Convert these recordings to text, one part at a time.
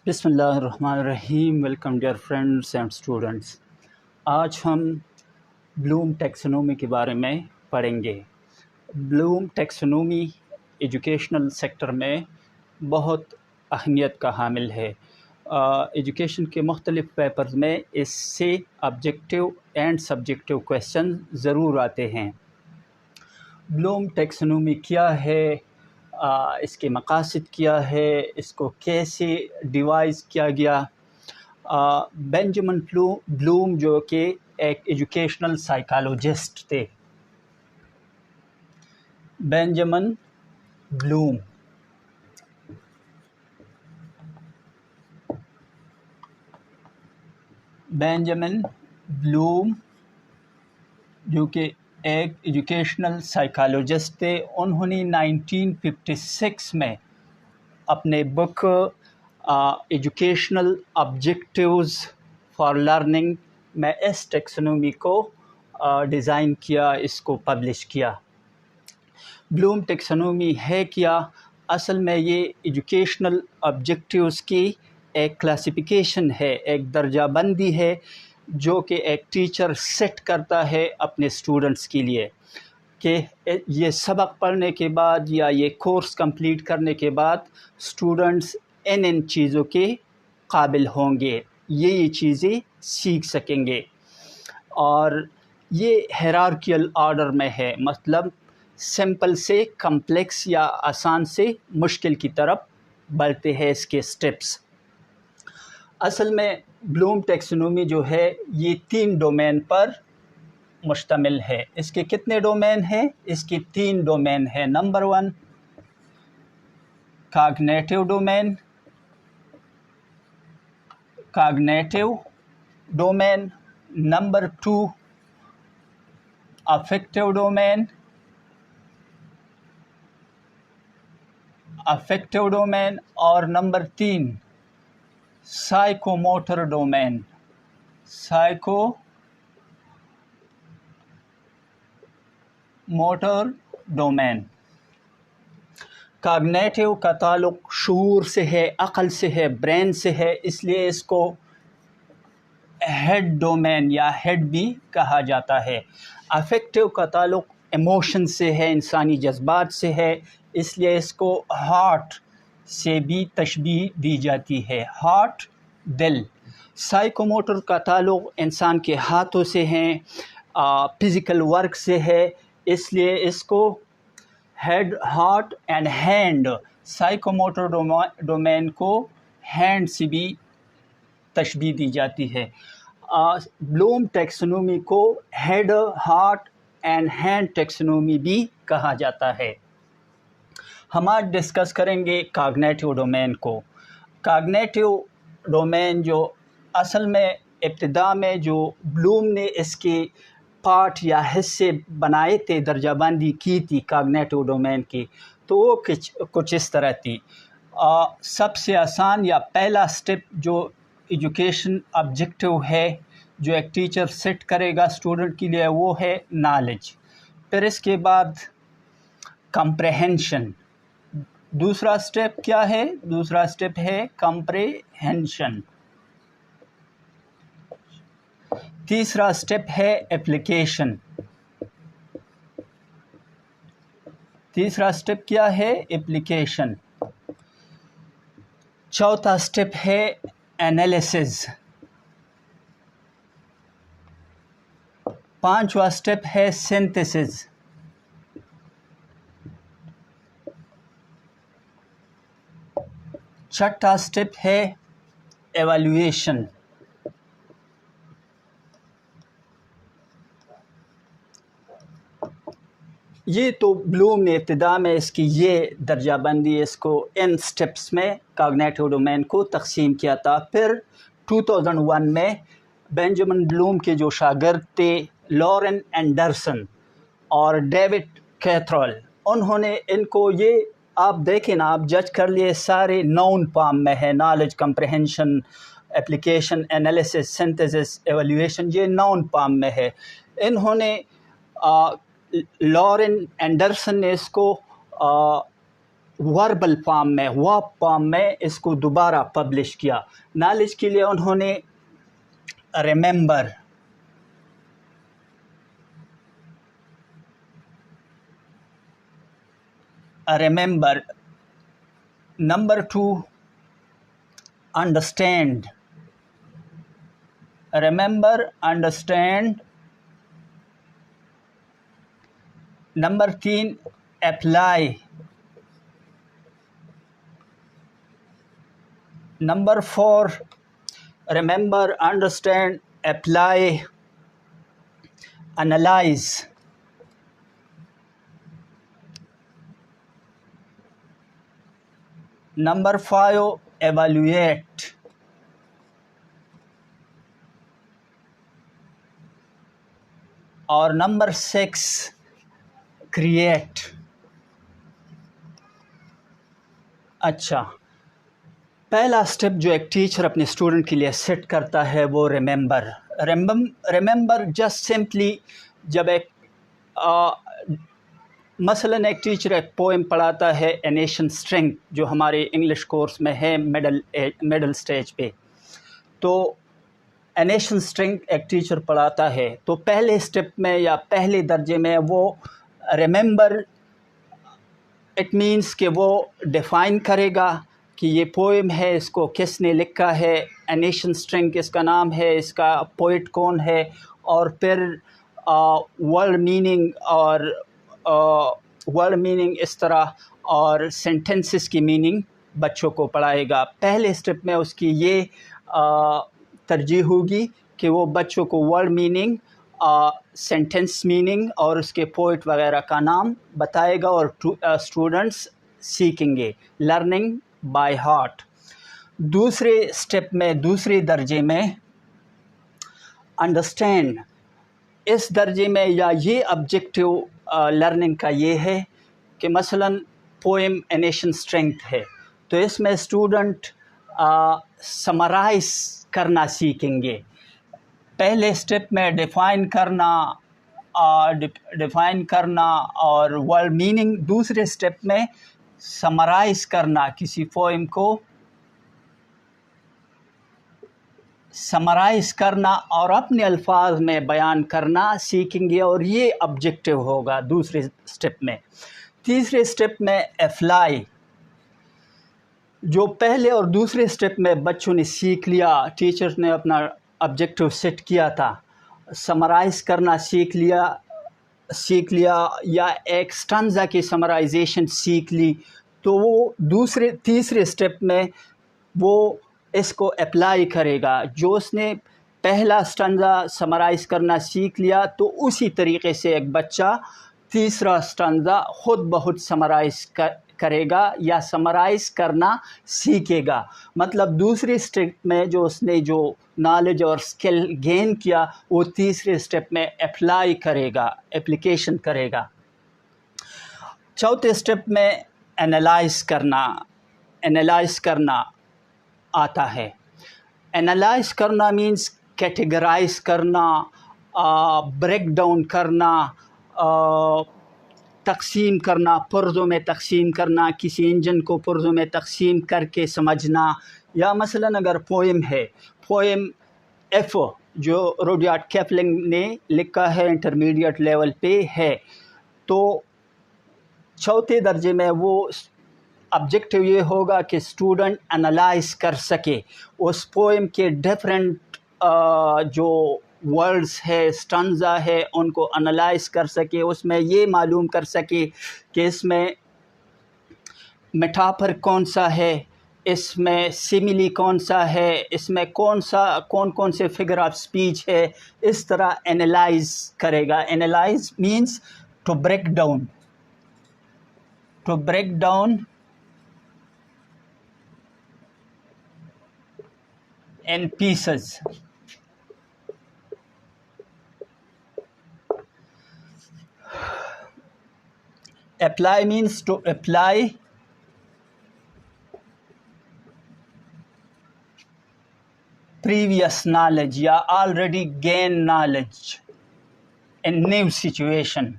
بسم اللہ الرحمن الرحیم. Welcome dear friends and students. آج ہم بلوم ٹیکسونومی کے بارے میں پڑھیں گے. بلوم ٹیکسونومی ایجوکیشنل سیکٹر میں بہت اہمیت کا حامل ہے. ایجوکیشن کے مختلف پیپرز میں اس سے آبجیکٹیو اینڈ سبجیکٹیو کویسچن ضرور آتے ہیں. بلوم ٹیکسونومی کیا ہے، اس کے مقاصد کیا ہے، اس کو کیسے ڈیوائز کیا گیا. بینجامن بلوم جو کہ ایک ایجوکیشنل سائیکالوجسٹ تھے. بینجامن بلوم جو کہ ایک ایجوکیشنل سائیکالوجسٹ تھے، انہوں نے 1956 میں اپنے بک ایجوکیشنل آبجیکٹیوز فار لرننگ میں اس ٹیکسونومی کو ڈیزائن کیا، اس کو پبلش کیا. بلوم ٹیکسونومی ہے کیا؟ اصل میں یہ ایجوکیشنل آبجیکٹیوز کی ایک کلاسیفیکیشن ہے، ایک درجہ بندی ہے جو کہ ایک ٹیچر سیٹ کرتا ہے اپنے اسٹوڈنٹس کے لیے کہ یہ سبق پڑھنے کے بعد یا یہ کورس کمپلیٹ کرنے کے بعد اسٹوڈنٹس ان چیزوں کے قابل ہوں گے، یہ چیزیں سیکھ سکیں گے. اور یہ ہیرارکیل آرڈر میں ہے، مطلب سمپل سے کمپلیکس یا آسان سے مشکل کی طرف بڑھتے ہیں اس کے سٹیپس. اصل میں بلوم ٹیکسونومی جو ہے یہ 3 ڈومین پر مشتمل ہے. اس کے کتنے ڈومین ہیں؟ اس کے 3 ڈومین ہیں. Number 1 cognitive domain, number 2 effective domain اور نمبر 3 سائیکوموٹر ڈومین. کاگنیٹیو کا تعلق شعور سے ہے، عقل سے ہے، برین سے ہے، اس لیے اس کو ہیڈ ڈومین یا ہیڈ بھی کہا جاتا ہے. افیکٹو کا تعلق ایموشن سے ہے، انسانی جذبات سے ہے، اس لیے اس کو ہارٹ سے بھی تشبیہ دی جاتی ہے، ہارٹ دل. سائیکوموٹر کا تعلق انسان کے ہاتھوں سے ہیں، فزیکل ورک سے ہے، اس لیے اس کو head, heart and hand, psychomotor domain کو ہینڈ سے بھی تشبیہ دی جاتی ہے. بلوم ٹیکسونومی کو head, heart and hand taxonomy بھی کہا جاتا ہے. ہم آج ڈسکس کریں گے کاگنیٹیو ڈومین کو. کاگنیٹیو ڈومین جو اصل میں ابتدا میں جو بلوم نے اس کے پارٹ یا حصے بنائے تھے، درجہ بندی کی تھی کاگنیٹیو ڈومین کی، تو وہ کچھ اس طرح تھی. سب سے آسان یا پہلا سٹیپ جو ایجوکیشن آبجیکٹیو ہے جو ایک ٹیچر سیٹ کرے گا اسٹوڈنٹ کے لیے، وہ ہے نالج. پھر اس کے بعد کمپریہنشن. دوسرا سٹیپ کیا ہے؟ دوسرا سٹیپ ہے کمپریہنشن. تیسرا سٹیپ ہے اپلیکیشن. تیسرا سٹیپ کیا ہے؟ اپلیکیشن. چوتھا سٹیپ ہے انالیسز. پانچواں سٹیپ ہے سنتھسز. چھٹا سٹیپ ہے ایویلویشن. یہ تو بلوم نے ابتدا میں اس کی یہ درجہ بندی، اس کو ان سٹیپس میں کاگنیٹیو ڈومین کو تقسیم کیا تھا. پھر 2001 میں بینجامن بلوم کے جو شاگرد تھے لارن اینڈرسن اور ڈیوڈ کیتھرل، انہوں نے ان کو یہ آپ دیکھیں نا، آپ جج کر لیے، سارے ناؤن فارم میں ہے. Knowledge, comprehension, application, analysis, synthesis, evaluation, یہ ناؤن فارم میں ہے. انہوں نے لارن اینڈرسن نے اس کو وربل فارم میں ورب فارم میں اس کو دوبارہ پبلش کیا. نالج کے لیے انہوں نے remember number 2 understand number 3 apply. Number 4 remember, understand, apply, analyse. Number 5 evaluate. اور نمبر 6 کریٹ. اچھا, پہلا سٹیپ جو ایک ٹیچر اپنے اسٹوڈنٹ کے لیے سیٹ کرتا ہے وہ ریممبر جسٹ سمپلی جب مثلاً ایک ٹیچر ایک پوئم پڑھاتا ہے اے نیشن اسٹرنگتھ جو ہمارے انگلش کورس میں ہے مڈل سٹیج پہ, تو اے نیشن اسٹرنگتھ ایک ٹیچر پڑھاتا ہے تو پہلے سٹیپ میں یا پہلے درجے میں وہ ریممبر اٹ مینس کہ وہ ڈیفائن کرے گا کہ یہ پوئم ہے, اس کو کس نے لکھا ہے, اے نیشن اسٹرنگتھ اس کا نام ہے, اس کا پوئٹ کون ہے, اور پھر ورڈ میننگ اس طرح اور سینٹنسز کی میننگ بچوں کو پڑھائے گا. پہلے سٹیپ میں اس کی یہ ترجیح ہوگی کہ وہ بچوں کو ورڈ میننگ, سینٹنس میننگ اور اس کے پوئٹ وغیرہ کا نام بتائے گا, اور اسٹوڈنٹس سیکھیں گے, لرننگ بائی ہارٹ. دوسرے سٹیپ میں, دوسرے درجے میں انڈرسٹینڈ. اس درجے میں یا یہ آبجیکٹیو لرننگ کا یہ ہے کہ مثلاً پوئم اے نیشن اسٹرنگتھ ہے تو اس میں اسٹوڈنٹ سمرائز کرنا سیکھیں گے. پہلے سٹیپ میں ڈیفائن کرنا اور ورڈ میننگ, دوسرے سٹیپ میں سمرائز کرنا, کسی پوئم کو سمرائز کرنا اور اپنے الفاظ میں بیان کرنا سیکھیں گے, اور یہ آبجیکٹیو ہوگا دوسرے سٹیپ میں. تیسرے سٹیپ میں اپلائی. جو پہلے اور دوسرے سٹیپ میں بچوں نے سیکھ لیا, ٹیچرز نے اپنا آبجیکٹیو سیٹ کیا تھا, سمرائز کرنا سیکھ لیا یا ایک سٹنزا کی سمرائزیشن سیکھ لی, تو وہ تیسرے سٹیپ میں وہ اس کو اپلائی کرے گا. جو اس نے پہلا سٹنزا سمرائز کرنا سیکھ لیا تو اسی طریقے سے ایک بچہ تیسرا سٹنزا خود بخود سمرائز کرے گا یا سمرائز کرنا سیکھے گا. مطلب دوسری سٹیپ میں جو اس نے جو نالج اور سکل گین کیا وہ تیسرے سٹیپ میں اپلائی کرے گا, اپلیکیشن کرے گا. چوتھے سٹیپ میں انالائز کرنا آتا ہے. انالائز کرنا مینس کیٹیگرائز کرنا, بریک ڈاؤن کرنا, تقسیم کرنا, پرزوں میں تقسیم کرنا, کسی انجن کو پرزوں میں تقسیم کر کے سمجھنا. یا مثلاً اگر پوئم ہے, پوئم ایف جو روڈیارڈ کیپلنگ نے لکھا ہے انٹرمیڈیٹ لیول پہ ہے, تو چوتھے درجے میں وہ آبجیکٹیو یہ ہوگا کہ اسٹوڈنٹ انالائز کر سکے اس پوئم کے ڈفرینٹ جو ورڈز ہے, سٹنزا ہے, ان کو انالائز کر سکے, اس میں یہ معلوم کر سکے کہ اس میں میٹافر کون سا ہے, اس میں سیملی کون سا ہے, اس میں کون سے فگر آف سپیچ ہے. اس طرح انالائز کرے گا. Analyse means to break down in pieces. Apply means to apply previous knowledge یا already gained knowledge in new situation.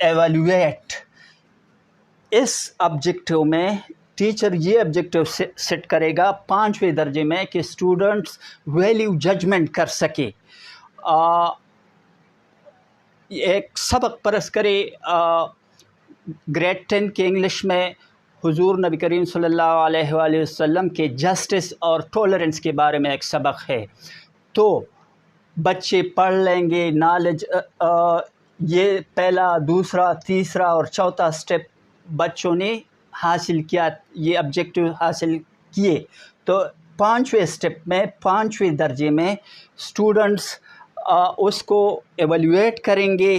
Evaluate, اس آبجیکٹیو میں ٹیچر یہ آبجیکٹیو سیٹ کرے گا 5ویں درجے میں کہ اسٹوڈنٹس ویلیو ججمنٹ کر سکے. ایک سبق پرس کرے گریڈ 10 کے انگلش میں حضور نبی کریم صلی اللہ علیہ وآلہ وسلم کے جسٹس اور ٹولرنس کے بارے میں ایک سبق ہے. تو بچے پڑھ لیں گے نالج، یہ پہلا، دوسرا، تیسرا اور چوتھا سٹیپ بچوں نے حاصل کیا، یہ آبجیکٹیو حاصل کیے. تو 5ویں سٹیپ میں، 5ویں درجے میں اسٹوڈنٹس اس کو ایویلویٹ کریں گے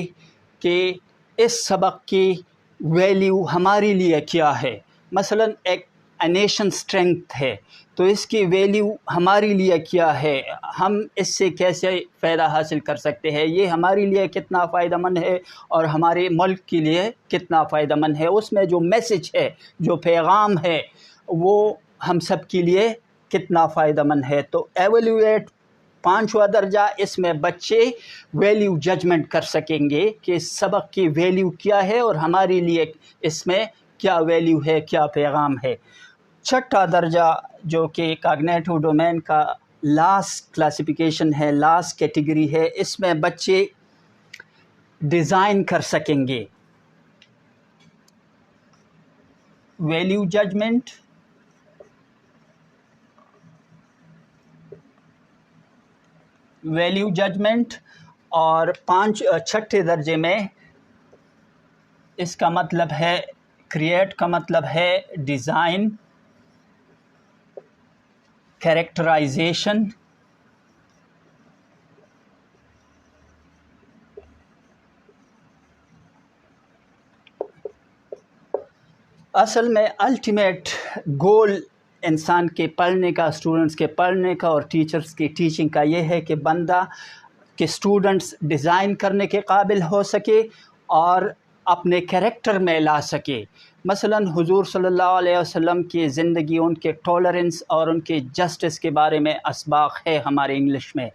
کہ اس سبق کی ویلیو ہمارے لیے کیا ہے. مثلا ایک نیشن اسٹرینتھ ہے تو اس کی ویلیو ہمارے لیے کیا ہے، ہم اس سے کیسے فائدہ حاصل کر سکتے ہیں، یہ ہمارے لیے کتنا فائدہ مند ہے اور ہمارے ملک کے لیے کتنا فائدہ مند ہے. اس میں جو میسج ہے، جو پیغام ہے، وہ ہم سب کے لیے کتنا فائدہ مند ہے. تو ایویلویٹ 5واں درجہ، اس میں بچے ویلیو ججمنٹ کر سکیں گے کہ سبق کی ویلیو کیا ہے اور ہمارے لیے اس میں کیا ویلیو ہے، کیا پیغام ہے. 6واں درجہ جو کہ کاگنیٹو ڈومین کا لاسٹ کلاسیفیکیشن ہے، لاسٹ کیٹیگری ہے، اس میں بچے ڈیزائن کر سکیں گے. ویلیو ججمنٹ، ویلیو ججمنٹ اور 6 درجے میں اس کا مطلب ہے کریٹ کا مطلب ہے ڈیزائن، کیریکٹرائزیشن، اصل میں الٹیمیٹ گول انسان کے پڑھنے کا، اسٹوڈنٹس کے پڑھنے کا اور ٹیچرس کی ٹیچنگ کا یہ ہے کہ بندہ کہ اسٹوڈنٹس ڈیزائن کرنے کے قابل ہو سکے اور اپنے کریکٹر میں لا سکے. مثلا حضور صلی اللہ علیہ وسلم کی زندگی، ان کے ٹولرنس اور ان کے جسٹس کے بارے میں اسباق ہے ہمارے انگلش میں.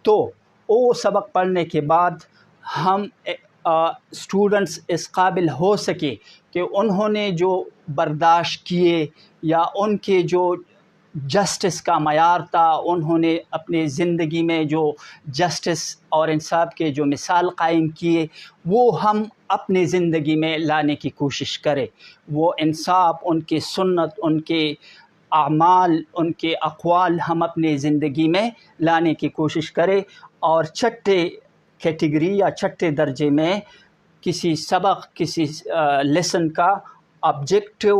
تو وہ سبق پڑھنے کے بعد ہم اسٹوڈنٹس اس قابل ہو سکے کہ انہوں نے جو برداشت کیے یا ان کے جو جسٹس کا معیار تھا، انہوں نے اپنی زندگی میں جو جسٹس اور انصاف کے جو مثال قائم کیے، وہ ہم اپنی زندگی میں لانے کی کوشش کریں. وہ انصاف، ان کی سنت، ان کے اعمال، ان کے اقوال ہم اپنی زندگی میں لانے کی کوشش کریں. اور 6 کیٹیگری یا 6 درجے میں کسی سبق، کسی لیسن کا آبجیکٹیو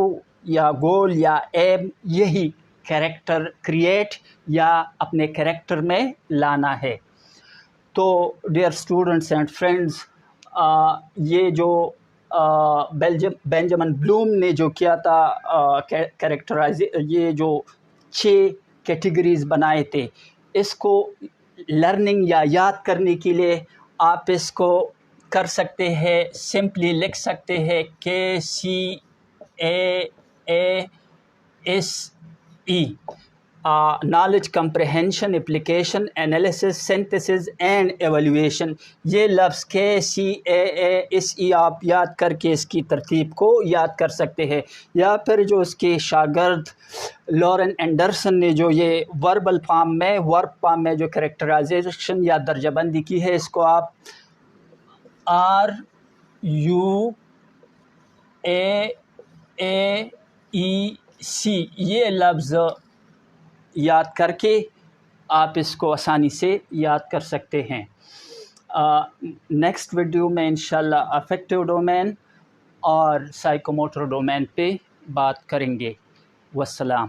یا گول یا ایم یہی کریکٹر کریٹ یا اپنے کریکٹر میں لانا ہے. تو ڈیئر اسٹوڈنٹس اینڈ فرینڈز، یہ جو بینجامن بلوم نے جو کیا تھا یہ جو 6 کیٹیگریز بنائے تھے، اس کو لرننگ یا یاد کرنے کے لیے آپ اس کو کر سکتے ہیں. سمپلی لکھ سکتے ہیں KCAASE، knowledge comprehension, application, analysis, synthesis and evaluation. یہ لفظ KCAASE آپ یاد کر کے اس کی ترتیب کو یاد کر سکتے ہیں. یا پھر جو اس کے شاگرد لورن اینڈرسن نے جو یہ ورب فارم میں جو کریکٹرائزیشن یا درجہ بندی کی ہے، اس کو آپ RUAAEC یہ لفظ یاد کر کے آپ اس کو آسانی سے یاد کر سکتے ہیں. نیکسٹ ویڈیو میں انشاءاللہ افیکٹو ڈومین اور سائیکوموٹر ڈومین پہ بات کریں گے. والسلام.